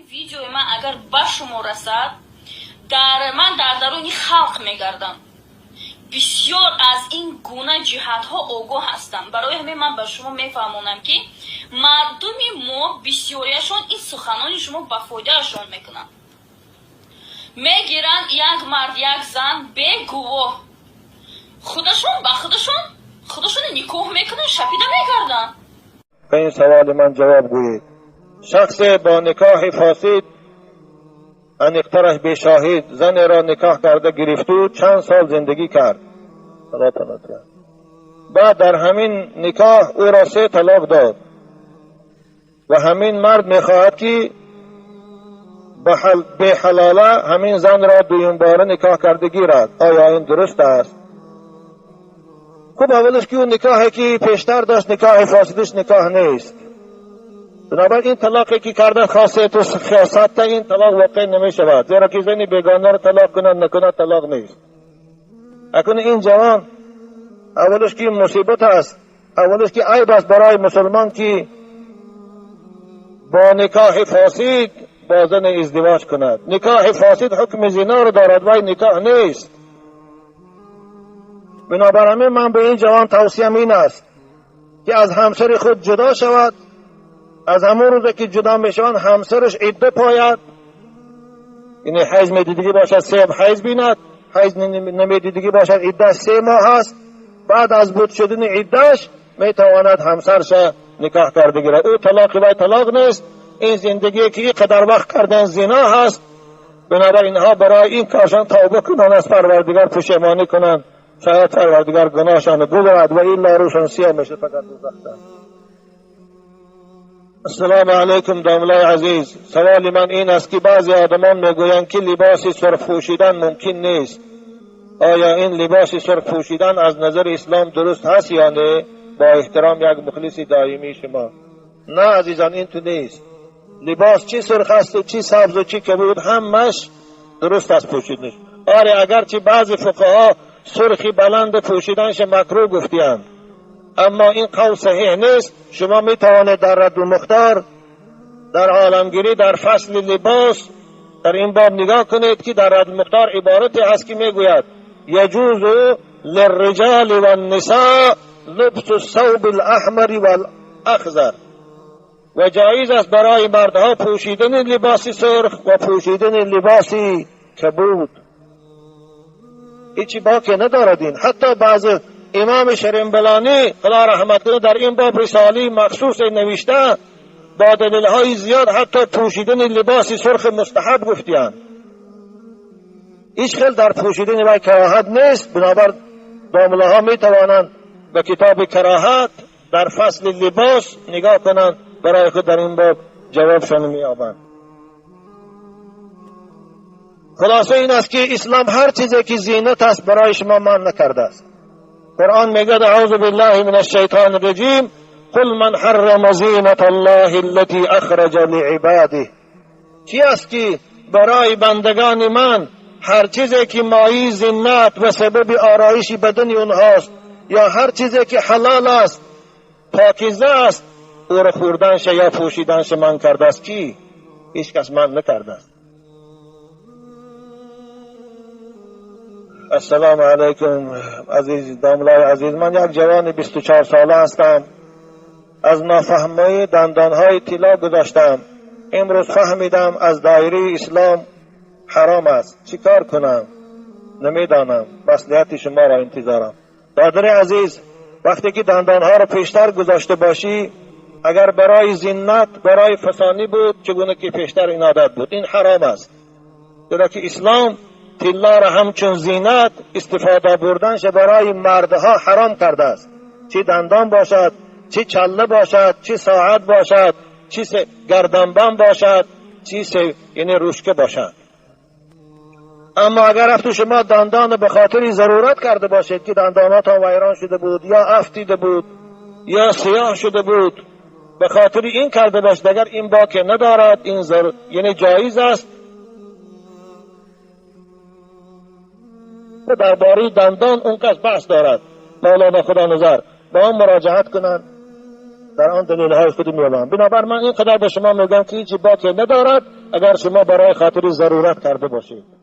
ҳамин видеои ман агар ба шумо расад, ман дар даруни халқ мегардам. бисёр аз ин гуна ҷиҳатҳо огоҳ ҳастам. барои ҳамин ман ба шумо мефаҳмонам ки мардуми мо бисёрияшон ин суханони шумо ба фоидаашон мекунанд. мегиранд як мард як зан бегувоҳ خودشون نکاح میکنن، شپیده میگردن. به این سوال من جواب گویید. شخص با نکاح فاسد ان اقترح به شاهد زن را نکاح کرده گرفتو چند سال زندگی کرد. بعد در همین نکاح او را 3 طلاق داد و همین مرد میخواهد که به حلاله همین زن را دویم باره نکاح کرده گیرد. آیا این درست است؟ خب اولش که اون نکاحی که پیشتر داشت نکاح فاسدش نکاح نیست. بنابراین این طلاقی که کردن خاصیت و خیاست تا این طلاق واقع نمی شود، زیرا که زنی بیگانه را طلاق کنند نکنند طلاق نیست. اکنون این جوان اولش که مصیبت است، اولش که عیب است برای مسلمان که با نکاح فاسد با زن ازدواج کند. نکاح فاسد حکم زنا را دارد و نکاح نیست. بنابراین من به این جوان توصیم این است که از همسر خود جدا شود. از همون روز که جدا می شوند همسرش عده پاید، یعنی حیض میدیدگی باشد 3 حیض بیند، حیض نمیدیدگی باشد عده 3 ماه است. بعد از بود شدن عدهش می تواند همسرش نکاح کرده گیرد. او طلاق و طلاق نیست. این زندگی که این قدر وقت کردن زنا هست. بنابراین اینها برای این کارشان توبه کنند، از پروردگار پشیمانی کنند، شاید پروردگار گناهشان ببرد و این روشان سیاه میشه فقط دوزخ. السلام علیکم داملای عزیز. سوال من این است که بعضی آدمان میگویند که لباس سرخ پوشیدن ممکن نیست. آیا این لباس سرخ پوشیدن از نظر اسلام درست هست یا نه؟ با احترام یک مخلص دائمی شما. نه عزیزان، این تو نیست. لباس چی سرخ است و چی سبز و چی کبود همش درست است پوشیدنش. آره اگرچه بعضی فقها سرخی بلند پوشیدنش مکروه گفتیند، اما این قول صحیح نیست. شما می توانید در رد المختار در عالمگیری در فصل لباس در این باب نگاه کنید که در رد المختار عبارتی هست که می گوید یجوز للرجال والنساء لبس الثوب الاحمر والاخضر، و جایز است برای مردها پوشیدن لباس سرخ و پوشیدن لباس کبود. هیچی باقی نداردین. حتی بعض امام شرمبلانی خدا رحمت کنه در این باب رساله مخصوص نوشته، با دلیل‌های زیاد حتی پوشیدن لباس سرخ مستحب گفتیان. هیچ خیل در پوشیدن و کراهت نیست. بنابر دامله‌ها می توانند به کتاب کراهت در فصل لباس نگاه کنند، برای خود در این باب جوابشان می یابند. خلاصه این است که اسلام هر چیزی که زینت است برای شما منع نکرده است. قرآن میگه اعوذ بالله من الشیطان الرجیم قل من حرم زینت الله التي اخرج لعباده. چی است که برای بندگان من هر چیزی که مایه زینت و سبب آرایش بدن اونهاست یا هر چیزی که حلال است پاکیزه است او را خوردنش یا پوشیدنش من کرده است. کی؟ هیچ کس من نکرده است. السلام علیکم عزیز داملای عزیز. من یک جوان 24 ساله هستم. از نافهمی دندانهای طلا گذاشتم. امروز فهمیدم از دایره اسلام حرام است. چی کار کنم؟ نمیدانم. مصلحت شما را انتظارم. برادر عزیز، وقتی که دندانها را پیشتر گذاشته باشی، اگر برای زینت برای فسانی بود چگونه که پیشتر این عادت بود، این حرام است. چرا که اسلام طلا را همچون زینت استفاده بردنش برای مردها حرام کرده است. چه دندان باشد، چه چله باشد، چه ساعت باشد، چه گردنبند باشد، چه یعنی روشکه باشد. اما اگر رفت شما دندان به خاطر ضرورت کرده باشید که دندانات ویران شده بود یا افتیده بود یا سیاه شده بود، به خاطر این کرده باشید، اگر این باقی ندارد این یعنی جایز است. درباره دندان اون کس بحث دارد، مولانا خدا نظر با آن مراجعت کنند، در آن دلیل های خود میابند. بنابر من این قدر به شما میگم که هیچی باقی ندارد اگر شما برای خاطر ضرورت کرده باشید.